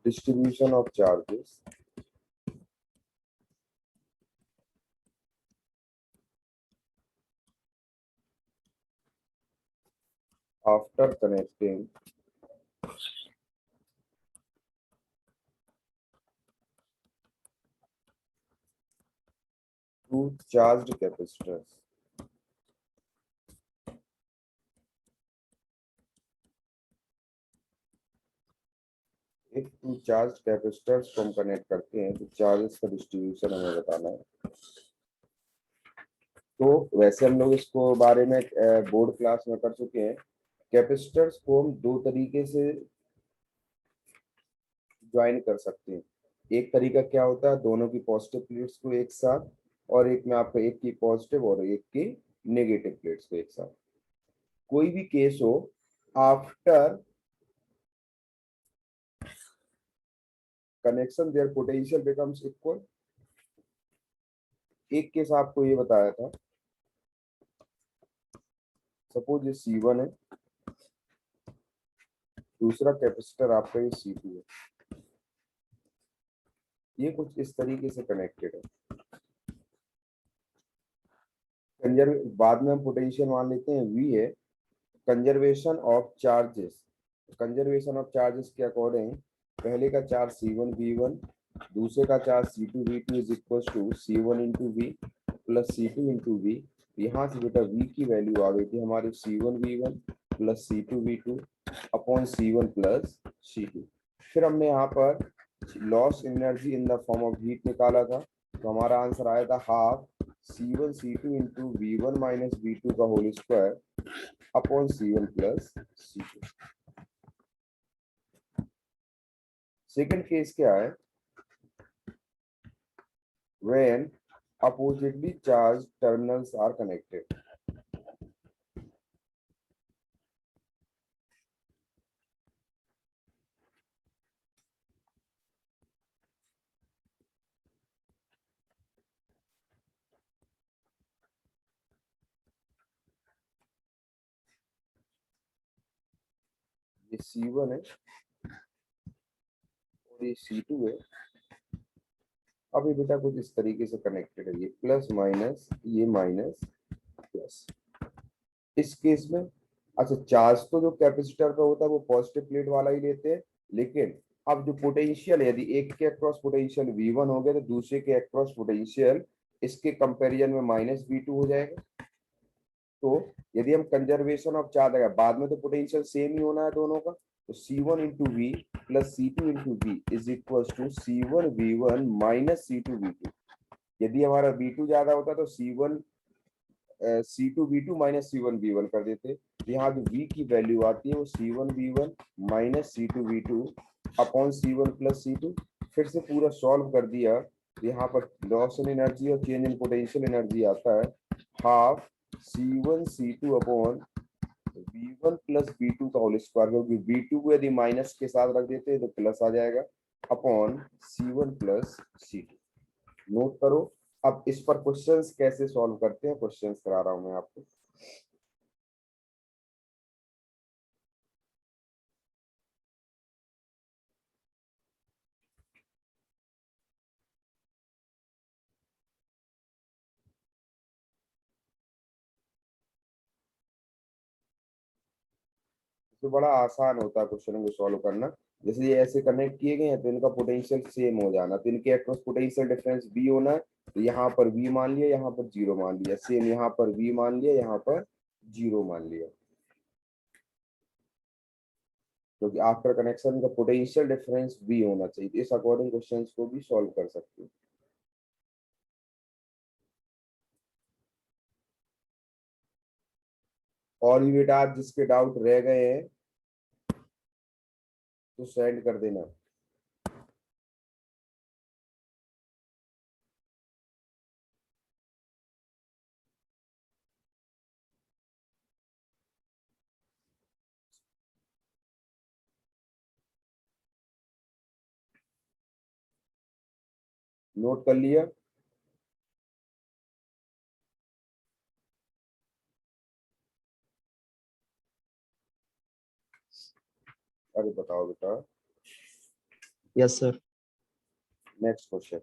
distribution of charges after connecting two charged capacitors. एक to charge capacitors को हम connect करते हैं तो चार्जेस का डिस्ट्रीब्यूशन हमें बताना है। तो वैसे हम लोग इसको बारे में बोर्ड क्लास में कर चुके हैं। कैपेसिटर्स को हम दो तरीके से ज्वाइन कर सकते हैं। एक तरीका क्या होता है, दोनों की पॉजिटिव प्लेट्स को एक साथ, और एक में आपको एक की पॉजिटिव और एक की नेगेटिव प्लेट्स को एक साथ। कोई भी केस हो, after connection their potential becomes equal. एक केस आपको ये बताया था, सपोज ये C1 है, दूसरा कैपेसिटर आपका ये C2 है। ये कुछ इस तरीके से कनेक्टेड है। बाद में हम पोटेंशियल मान लेते हैं V है। Conservation of charges, conservation of charges के अकॉर्डिंग पहले का चार्ज C1 V1, दूसरे का चार्ज C2 V2 is equal to C1 into V plus C2 into V. यहाँ से बेटा V की वैल्यू आ गई थी हमारी C1 V1 plus C2 V2 upon C1 plus C2। फिर हमने यहाँ पर loss energy in the form of heat निकाला था, तो हमारा आंसर आया था half C1 C2 into V1 minus V2 का whole square upon C1 plus C2। Second case क्या है, when oppositely charged terminals are connected। ये C1 है और ये C2 है। अब ये बेटा कुछ इस तरीके से कनेक्टेड है, ये प्लस माइनस, ये माइनस प्लस। इस केस में अच्छा, चार्ज तो जो कैपेसिटर का होता है वो पॉजिटिव प्लेट वाला ही लेते हैं, लेकिन अब जो पोटेंशियल है, यदि एक के अक्रॉस पोटेंशियल V1 हो गया तो दूसरे के अक्रॉस पोटेंशियल इसके कंपैरिजन में माइनस V2 हो जाएगा। तो यदि हम कंजर्वेशन ऑफ चार्ज अगर बाद में तो पोटेंशियल सेम ही होना है दोनों का, तो C1 into V plus C2 into V is equal to C1 V1 minus C2 V2। यदि हमारा V2 ज्यादा होता तो C2 V2 minus C1 V1 कर देते। यहाँ जो V की वैल्यू आती है वो C1 V1 minus C2 V2 upon C1 plus C2। फिर से पूरा सॉल्व कर दिया, यहाँ पर लॉस इन एनर्जी और चेंज इन पोटेंशियल एनर्जी आता है half C1 C2 upon V1 plus V2 का होल स्क्वायर, क्योंकि V2 को यदि माइनस के साथ रख देते हैं तो प्लस आ जाएगा upon C1 plus C2। Note करो। अब इस पर क्वेश्चंस कैसे सॉल्व करते हैं, क्वेश्चंस करा रहा हूं मैं आपको। तो बड़ा आसान होता है क्वेश्चन को सॉल्व करना। जैसे ये ऐसे कनेक्ट किए गए हैं तो इनका पोटेंशियल सेम हो जाना, तो इनके अक्रॉस पोटेंशियल डिफरेंस V होना है। तो यहाँ पर V मान लिया, यहाँ पर 0 मान लिया, सेम यहाँ पर V मान लिया, यहाँ पर 0 मान लिया, क्योंकि आफ्टर कनेक्शन का पोटेंशियल डिफरेंस V होना चाहिए। इस अकॉर्डिंग क्वेश्चंस को भी सॉल्व कर सकते हैं। और भी बेटा आप जिसके डाउट रह गए हैं तो सेंड कर देना। नोट कर लिया? अरे बताओ बेटा। Yes sir. नेक्स्ट क्वेश्चन,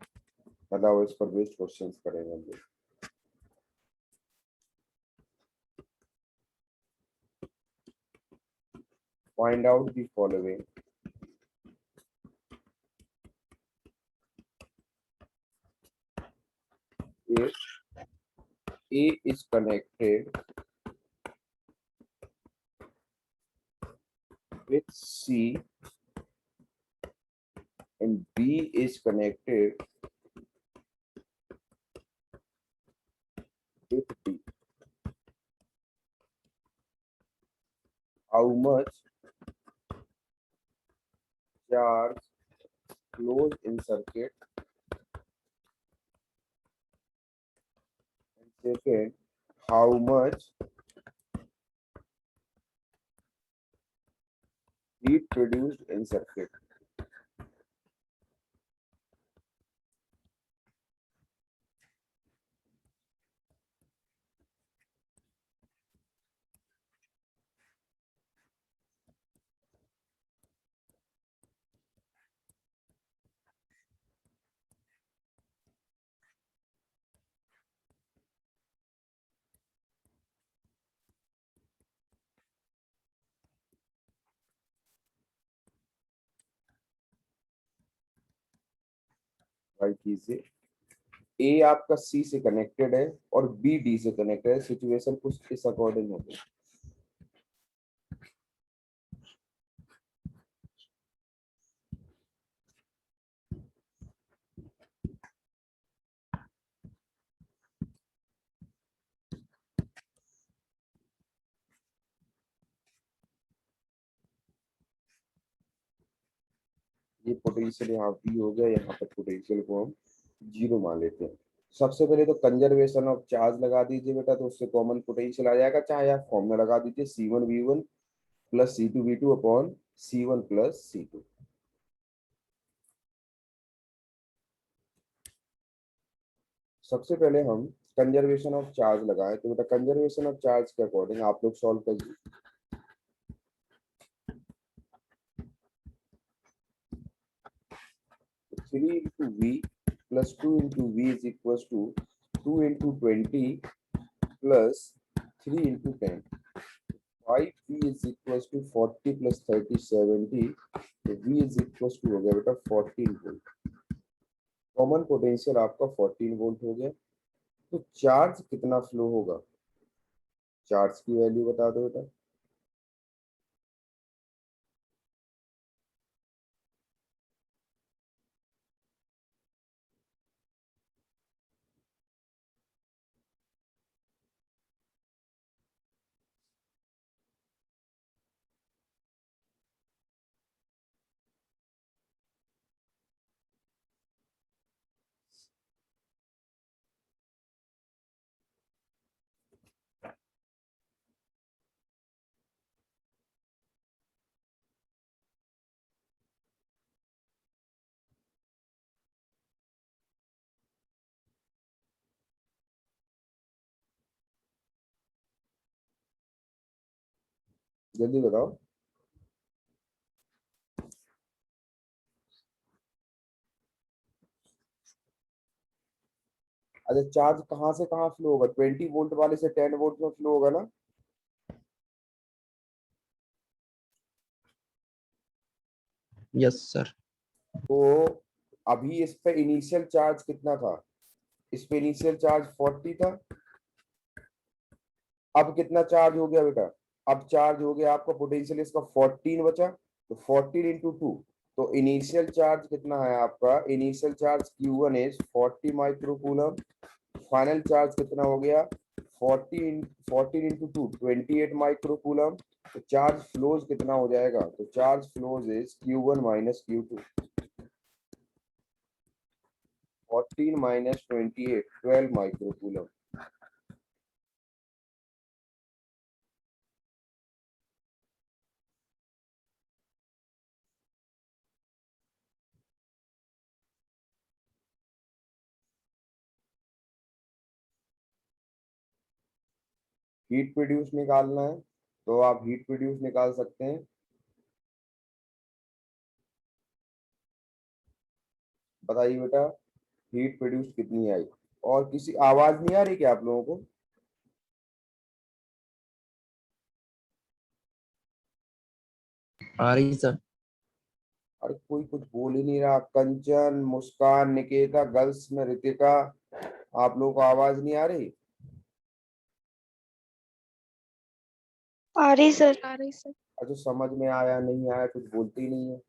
मतलब इस पर बेस्ड क्वेश्चंस करेंगे हम लोग। Find out the following if A is connected with C and B is connected with D. How much charge flows in circuit? And second, how much heat produced in circuit? Right कीजिए। ए आपका सी से connected है और B D से connected है। Situation कुछ इस according होगी। ये पोटेंशियल यहाँ पी हो गया, यहाँ पर पोटेंशियल को हम जीरो मान लेते हैं। सबसे पहले तो कंजर्वेशन ऑफ चार्ज लगा दीजिए बेटा, तो उससे कॉमन पोटेंशियल आ जाएगा। चाहे आप फॉर्मूला लगा दीजिए C1V1 plus C2V2 upon C1 plus C2। सबसे पहले हम कंजर्वेशन ऑफ चार्ज लगाए, तो बेटा कंजर्वेशन ऑफ चार्ज के अकॉर्डिंग आप लोग सॉल्व करिए। 3 into V plus 2 into V is equals to 2 into 20 plus 3 into 10। 5V is equals to 40 plus 30 70। तो V is equals to हो गया बेटा 14 वोल्ट। कॉमन पोटेंशियल आपका 14 वोल्ट हो गया। तो चार्ज कितना फ्लो होगा, चार्ज की वैल्यू बता दो बेटा। जल्दी बताओ। अच्छा, चार्ज कहाँ से कहाँ फ्लो होगा, 20 वोल्ट वाले से 10 वोल्ट में फ्लो होगा ना। Yes sir. तो अभी इस पे इनिशियल चार्ज कितना था, इस पे इनिशियल चार्ज 40 था। अब कितना चार्ज हो गया बेटा, अब चार्ज हो गया आपका पोटेंशियल इसका 14 बचा, तो 14 इंटू 2। तो इनिशियल चार्ज कितना है आपका, initial charge Q1 is 40 microcoulomb. Final charge कितना हो गया 14 इंटू 2 28 माइक्रोकूलम। तो चार्ज फ्लोज कितना हो जाएगा, तो charge flows is Q1 minus Q2। 14 minus 28 12 microcoulomb. Heat produce निकालना है, तो आप हीट प्रोड्यूस निकाल सकते हैं। बताइए बेटा, हीट प्रोड्यूस कितनी आई? और किसी आवाज नहीं आ रही क्या आप लोगों को? आ रही सर। अरे कोई कुछ बोल ही नहीं रहा। कंचन, मुस्कान, निकेता, गर्ल्स में रितिका, आप लोगों को आवाज नहीं आ रही? आ रही सर, आ रही सर। अच्छा, समझ में आया नहीं आया कुछ बोलती ही नहीं है।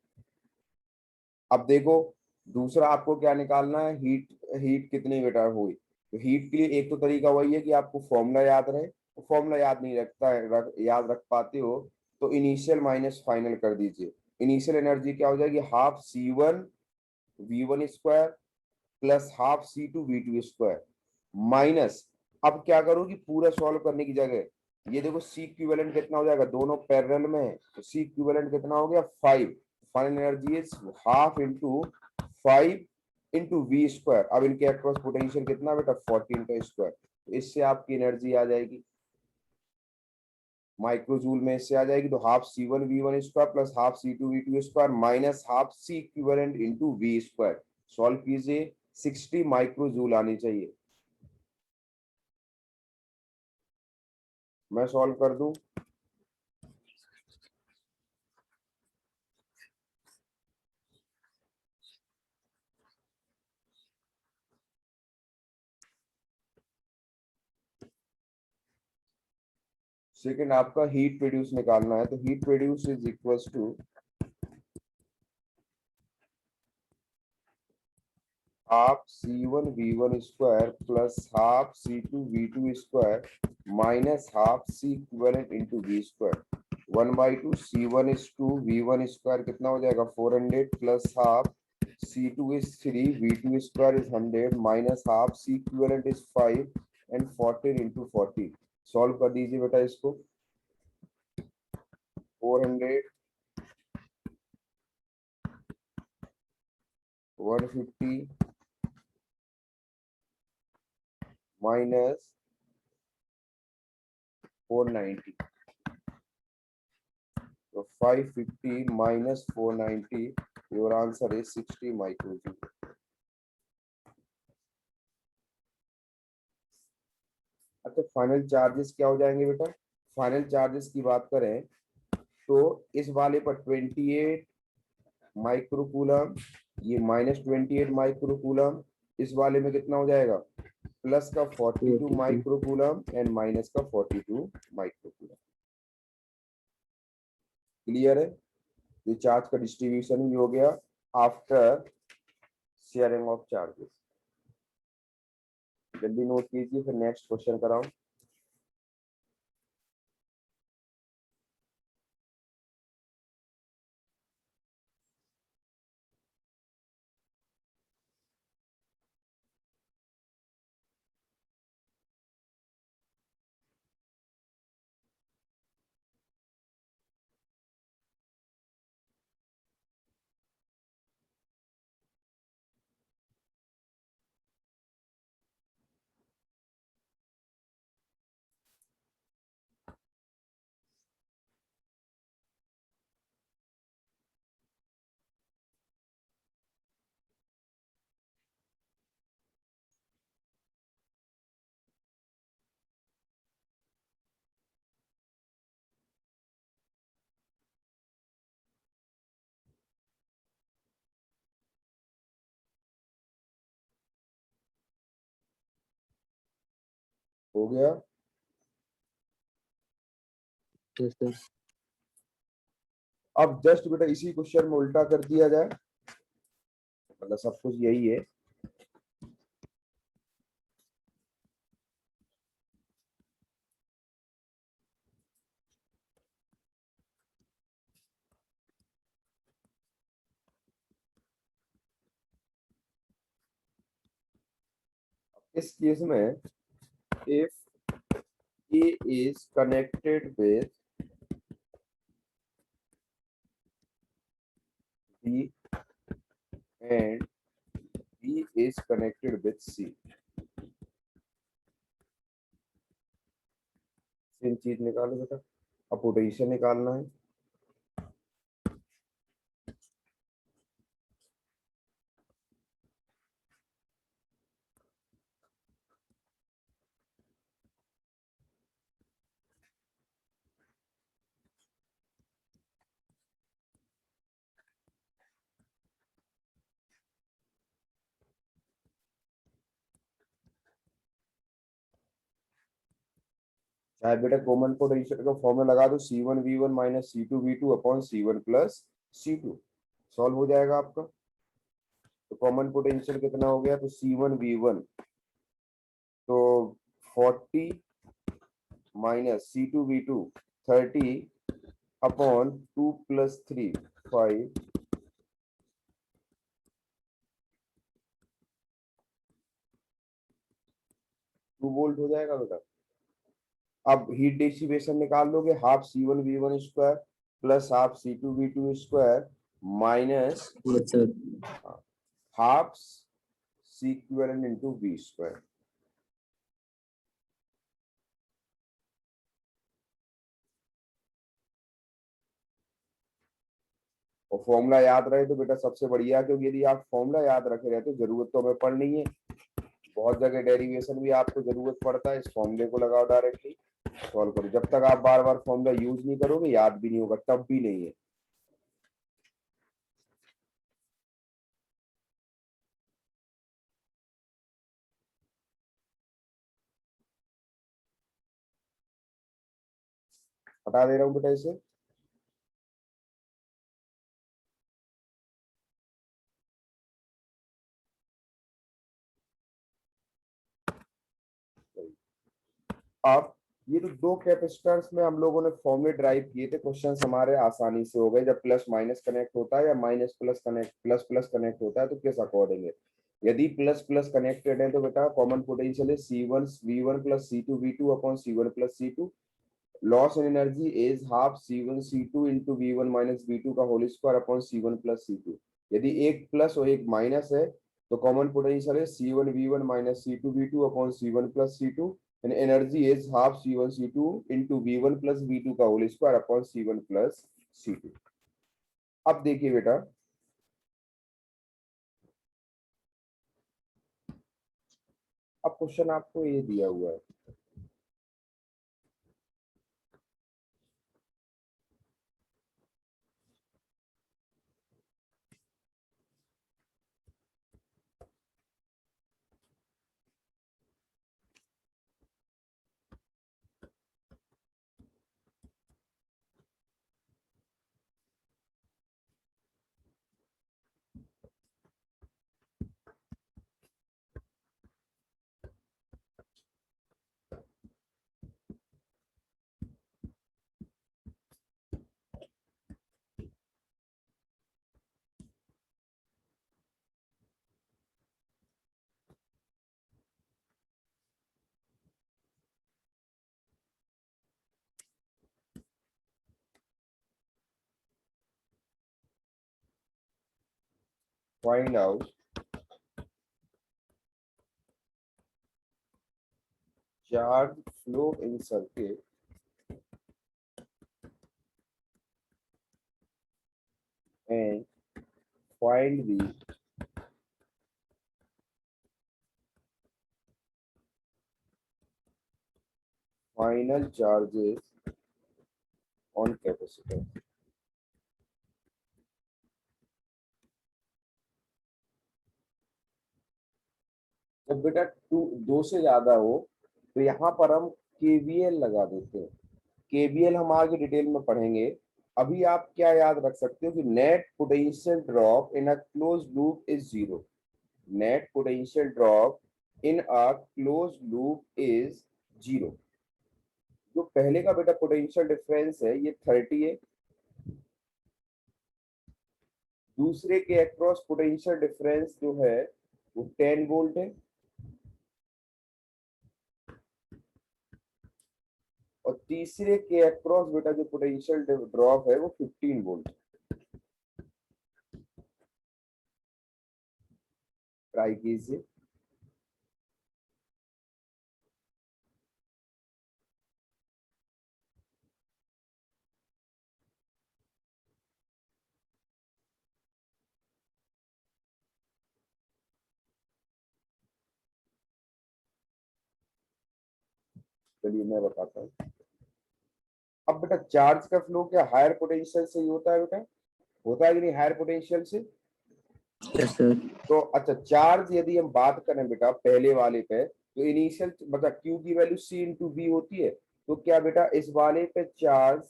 अब देखो, दूसरा आपको क्या निकालना है, हीट। हीट कितनी बेटा हुई? तो हीट के लिए एक तो तरीका वही है कि आपको फॉर्मूला याद रहे। तो फॉर्मूला याद नहीं रखता है, याद रख पाते हो तो इनिशियल माइनस फाइनल कर दीजिए। इनिशियल एनर्जी क्या हो जाएगी? Half C1 V1 square plus half C2 V2 square minus, अब क्या करो कि पूरा सॉल्व करने की जगह ये देखो सी इक्विवेलेंट कितना हो जाएगा, दोनों पैरेलल में है तो सी इक्विवेलेंट कितना हो गया 5। Final energy is half into 5 into V square. अब इनके अक्रॉस पोटेंशियल कितना बेटा 14 का स्क्वायर। तो इससे आपकी एनर्जी आ जाएगी माइक्रो जूल में, इससे आ जाएगी तो half C1 V1 square plus half C2 V2 square minus half C equivalent into V square. Solve कीजिए, 60 माइक्रो जूल आनी चाहिए। मैं सॉल्व कर दूं? सेकंड आपका हीट प्रोड्यूस निकालना है तो heat produce is equals to half C1 V1 square plus half C2 V2 square minus half C equivalent into V square 1/2। C1 is 2, V1 square कितना हो जाएगा 400 plus half C2 is 3, V2 square is 100 minus half C equivalent is 5 and 14 into 40। Solve कर दीजिए बेटा इसको। 400, 150 minus 490, तो 550 minus 490, your answer is 60 माइक्रोजूल। अच्छा, final charges क्या हो जाएंगे बेटा? फाइनल चार्जेस की बात करें तो इस वाले पर 28 माइक्रोकूलम, ये -28 माइक्रोकूलम, इस वाले में कितना हो जाएगा प्लस का 42 माइक्रोकूलम एंड माइनस का 42 माइक्रोकूलम। क्लियर है? ये चार्ज का डिस्ट्रीब्यूशन भी हो गया आफ्टर शेयरिंग ऑफ चार्जेस। जल्दी नोट कीजिए फिर नेक्स्ट क्वेश्चन कराओ। हो गया? Yes sir. अब जस्ट बेटा इसी क्वेश्चन में उल्टा कर दिया जाए, मतलब सब कुछ यही है। इस केस में if A is connected with B and B is connected with C, same चीज निकालो बेटा। अब पोटेंशियल निकालना है। चाहे बेटा कॉमन पोटेंशियल का फॉर्मूला लगा दो C1V1 minus C2V2 upon C1 plus C2, solve हो जाएगा आपका। तो कॉमन पोटेंशियल कितना हो गया, तो C1V1 तो 40 minus C2V2 30 upon 2 plus 3 5 2 volt हो जाएगा बेटा। अब हीट डिसिपेशन निकाल लोगे, half C1V1 square plus half C2V2 square minus yes sir, half C equivalent into V square. और फॉर्मूला याद रहे तो बेटा सबसे बढ़िया, क्योंकि यदि आप फॉर्मूला याद रखे रहते तो जरूरत तो हमें पड़नी है, बहुत जगह डेरिवेशन भी आपको जरूरत पड़ता है, इस फॉर्मूले को लगाओ डायरेक्टली सॉल्व करो। जब तक आप बार बार फॉर्मूला यूज नहीं करोगे याद भी नहीं होगा, तब भी नहीं है। हटा दे रहा हूं बेटा इसे। अब ये तो दो कैपेसिटर्स में हम लोगों ने फॉर्मूले ड्राइव किए थे, क्वेश्चन हमारे आसानी से हो गए। जब प्लस माइनस कनेक्ट होता है या minus plus connect plus plus connect होता है तो किस अकॉर्डिंग है। यदि प्लस प्लस कनेक्टेड है तो बेटा कॉमन पोटेंशियल है C1V1 plus C2V2 upon C1 plus C2। Loss in energy is half C1C2 into V1 minus V2 का whole square upon C1 plus C2। यदि एक प्लस और एक माइनस है तो कॉमन पोटेंशियल है C1V1 minus C2V2 upon C1 plus C2 and energy is half C1C2 into V1 plus V2 का whole square upon C1 plus C2। अब देखिए बेटा, अब क्वेश्चन आपको ये दिया हुआ है, find out charge flow in circuit and find the final charges on capacitor। जब बेटा दो से ज्यादा हो तो यहाँ पर हम KVL लगा देते हैं। KVL हम आगे डिटेल में पढ़ेंगे। अभी आप क्या याद रख सकते हो कि net potential drop in a close loop is zero. Net potential drop in a close loop is zero. जो पहले का बेटा पोटेंशियल डिफरेंस है ये 30 है, दूसरे के अक्रॉस पोटेंशियल डिफरेंस जो है वो 10 वोल्ट है, और तीसरे के अक्रॉस बेटा जो पोटेंशियल ड्रॉप है वो 15 वोल्ट। ट्राई कीजिए। चलिए मैं बताता हूँ। अब बेटा चार्ज का फ्लो क्या हायर पोटेंशियल से ही होता है बेटा, होता है कि नहीं हायर पोटेंशियल से। yes sir, तो अच्छा चार्ज यदि हम बात करें बेटा पहले वाले पे तो इनिशियल मतलब Q की वैल्यू C इंटू बी होती है, तो क्या बेटा इस वाले पे चार्ज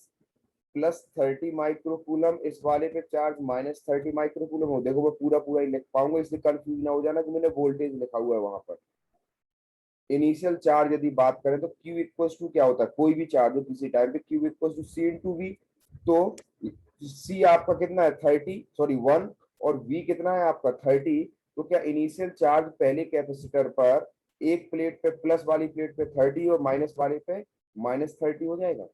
प्लस 30 माइक्रोकूलम, इस वाले पे चार्ज माइनस 30 माइक्रोकूलम हो। देखो मैं पूरा पूरा ही लिख पाऊंगा, इसलिए कंफ्यूज ना हो जाना कि मैंने वोल्टेज लिखा हुआ है वहां पर। इनिशियल चार्ज यदि बात करें तो Q इक्वल्स टू क्या होता है, कोई भी चार्ज हो किसी टाइम पे, Q equals to C into V. तो C आपका कितना है 30, सॉरी 1, और V कितना है आपका 30। तो क्या इनिशियल चार्ज पहले कैपेसिटर पर एक प्लेट पे प्लस वाली प्लेट पे 30 और माइनस वाले पे माइनस 30 हो जाएगा?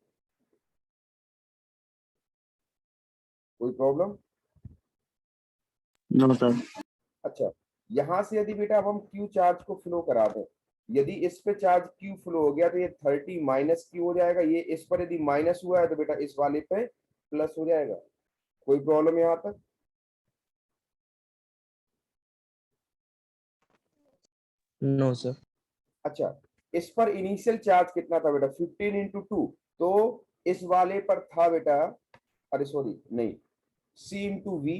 कोई प्रॉब्लम? No sir. अच्छा, यहां से यदि बेटा अब हम Q चार्ज को फ्लो करा दें, यदि इस पे चार्ज Q फ्लो हो गया तो ये 30 माइनस Q हो जाएगा। ये इस पर यदि माइनस हुआ है तो बेटा इस वाले पे प्लस हो जाएगा। कोई प्रॉब्लम यहाँ तक? No sir. अच्छा, इस पर इनिशियल चार्ज कितना था बेटा 15 इंटू 2। तो इस वाले पर था बेटा, अरे सॉरी नहीं, C इंटू वी।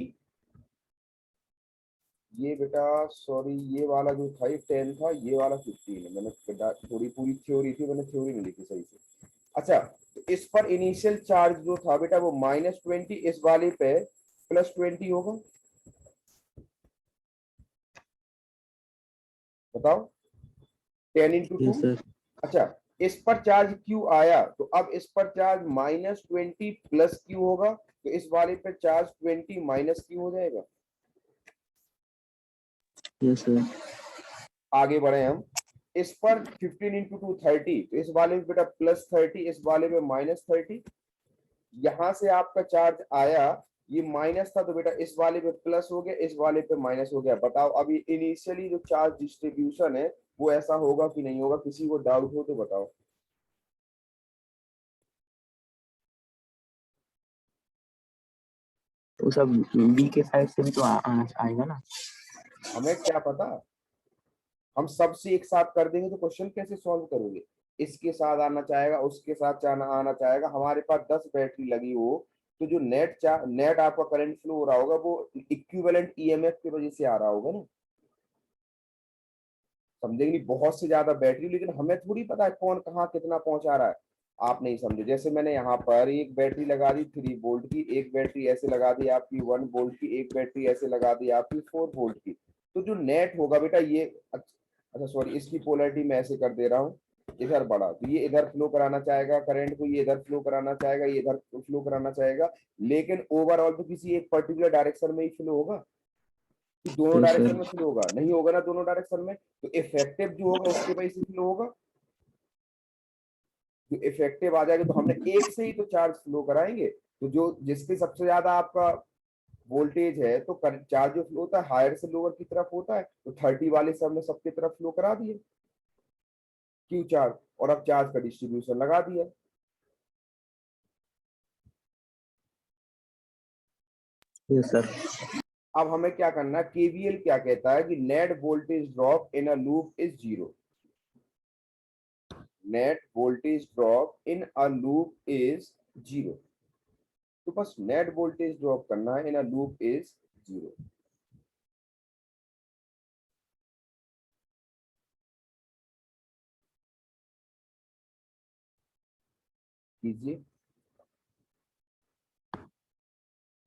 ये बेटा सॉरी, ये वाला जो था ये 10 था, ये वाला 15 है। मैंने बेटा थोड़ी पूरी थ्योरी थी, मैंने थ्योरी नहीं लिखी सही से। अच्छा, तो इस पर इनिशियल चार्ज जो था बेटा वो -20, इस वाले पे +20 होगा। बताओ 10 इंटू 2। Yes sir. अच्छा, इस पर चार्ज Q आया तो अब इस पर चार्ज -20 प्लस Q होगा, तो इस वाले पे चार्ज 20 माइनस Q हो जाएगा। Yes sir. आगे बढ़े हम, इस पर 15 इंटू 2 30, तो इस वाले में बेटा +30, इस वाले में -30। यहां से आपका चार्ज आया, ये माइनस था तो बेटा इस वाले पे प्लस हो गया, इस वाले पे माइनस हो गया। बताओ अभी इनिशियली जो चार्ज डिस्ट्रीब्यूशन है वो ऐसा होगा कि नहीं होगा? किसी को डाउट हो तो बताओ। तो सब बी के साइड से भी तो आना आएगा ना। हमें क्या पता, हम सबसे एक साथ कर देंगे तो क्वेश्चन कैसे सॉल्व करोगे? इसके साथ आना चाहेगा, उसके साथ आना चाहेगा। हमारे पास 10 बैटरी लगी हो तो जो नेट आपका करंट फ्लो हो रहा होगा वो इक्विवेलेंट ईएमएफ की वजह से आ रहा होगा ना। समझेंगे, बहुत से ज्यादा बैटरी, लेकिन हमें थोड़ी पता है कौन कहाँ कितना पहुंचा रहा है। आप नहीं समझे, जैसे मैंने यहाँ पर एक बैटरी लगा दी 3 वोल्ट की, एक बैटरी ऐसे लगा दी आपकी 1 वोल्ट की, एक बैटरी ऐसे लगा दी आपकी 4 वोल्ट की। तो जो नेट होगा बेटा ये, अच्छा सॉरी, इसकी पोलैरिटी मैं ऐसे कर दे रहा हूँ, इधर बढ़ा तो ये इधर फ्लो कराना चाहेगा करंट को, ये इधर फ्लो कराना चाहेगा, ये इधर फ्लो कराना चाहेगा। लेकिन ओवरऑल तो किसी एक पर्टिकुलर डायरेक्शन में ही फ्लो होगा। कि दोनों यस डायरेक्शन सर। में फ्लो होगा? नहीं होगा ना दोनों डायरेक्शन में। तो इफेक्टिव जो होगा उसके वजह से फ्लो होगा। जो इफेक्टिव आ जाएगा तो हमने एक से ही तो चार्ज फ्लो कराएंगे। तो जो जिसके सबसे ज्यादा आपका वोल्टेज है तो चार्ज जो फ्लो होता है हायर से लोअर की तरफ होता है, तो 30 वाले से हमने सबकी तरफ फ्लो करा दिए क्यू चार्ज, और अब चार्ज का डिस्ट्रीब्यूशन लगा दिया। Yes sir. अब हमें क्या करना है, केवीएल क्या कहता है कि net voltage drop in a loop is 0। Net voltage drop in a loop is 0। तो बस नेट वोल्टेज ड्रॉप करना है इन अ लूप इज 0। कीजिए,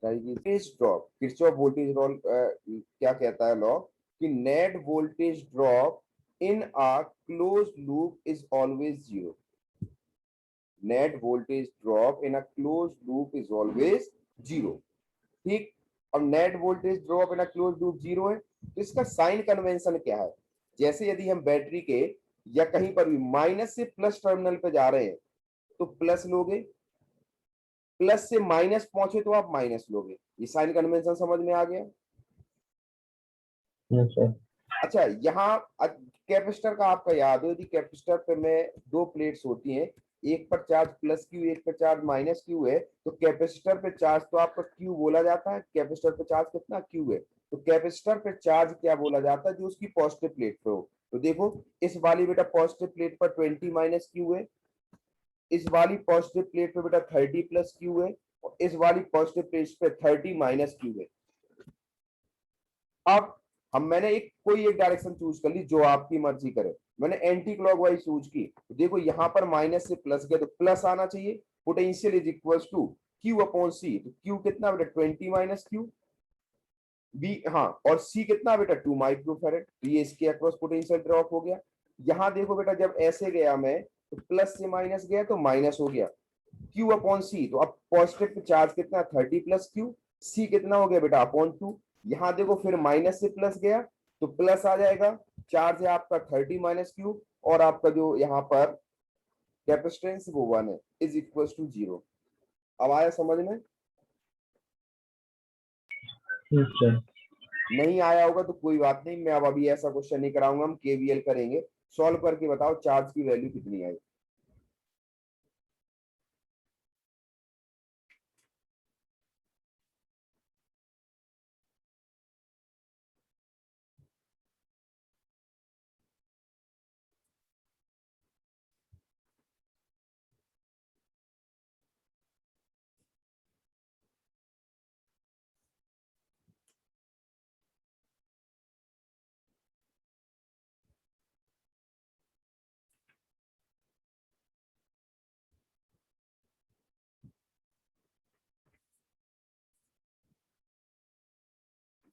voltage drop, Kirchhoff voltage law क्या कहता है लॉ, कि net voltage drop in a close loop is always 0। Net voltage drop in a close loop is always 0। ठीक, अब net voltage drop in a close loop 0 है, तो इसका sign convention क्या है? जैसे यदि हम बैटरी के या कहीं पर भी माइनस से प्लस टर्मिनल पे जा रहे हैं तो प्लस लोगे, प्लस से माइनस पहुंचे तो आप माइनस लोगे। ये साइन कन्वेंशन समझ में आ गया? Yes sir. अच्छा, यहाँ कैपेसिटर का आपका याद हो, यदि कैपेसिटर पे में 2 प्लेट्स होती हैं, एक पर चार्ज प्लस क्यू, एक पर चार्ज माइनस क्यू है, तो कैपेसिटर पे चार्ज तो आपका क्यू बोला जाता है। कैपेसिटर पे चार्ज कितना क्यू है, तो कैपेसिटर पे चार्ज क्या बोला जाता है, जो उसकी पॉजिटिव प्लेट पे हो। तो देखो इस वाली बेटा पॉजिटिव प्लेट पर 20 माइनस क्यू है, इस वाली पॉजिटिव प्लेट पे बेटा 30 प्लस क्यू है, और इस वाली पॉजिटिव प्लेट पे 30 माइनस क्यू है। अब मैंने एक कोई एक डायरेक्शन चूज कर ली जो आपकी मर्जी करे, मैंने एंटी क्लॉकवाइज यूज की। तो देखो यहाँ पर माइनस से प्लस गया तो प्लस आना चाहिए। Potential is equal to Q upon C. तो क्यू कितना बेटा 20 माइनस क्यू बी, हाँ, और सी कितना बेटा 2 माइक्रोफैरेड। तो ये इसके अक्रॉस पोटेंशियल ड्रॉप हो गया। यहाँ देखो बेटा जब ऐसे गया मैं तो प्लस से माइनस गया तो माइनस हो गया क्यू अपॉन सी। तो अब पॉजिटिव चार्ज कितना 30 प्लस क्यू, सी कितना हो गया बेटा अपॉन 2। यहाँ देखो फिर माइनस से प्लस गया तो प्लस आ जाएगा, चार्ज है आपका 30 माइनस क्यू, और आपका जो यहाँ पर कैपेसिटेंस वो 1 है, इज इक्वल टू 0। अब आया समझ में? Yes sir. नहीं आया होगा तो कोई बात नहीं, मैं अब अभी ऐसा क्वेश्चन नहीं कराऊंगा, हम केवीएल करेंगे। सॉल्व करके बताओ चार्ज की वैल्यू कितनी आई।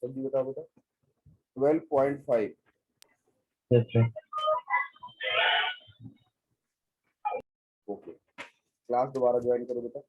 जल्दी बताओ बेटा। 12.5। Yes sir. ओके, क्लास दोबारा ज्वाइन करो बेटा।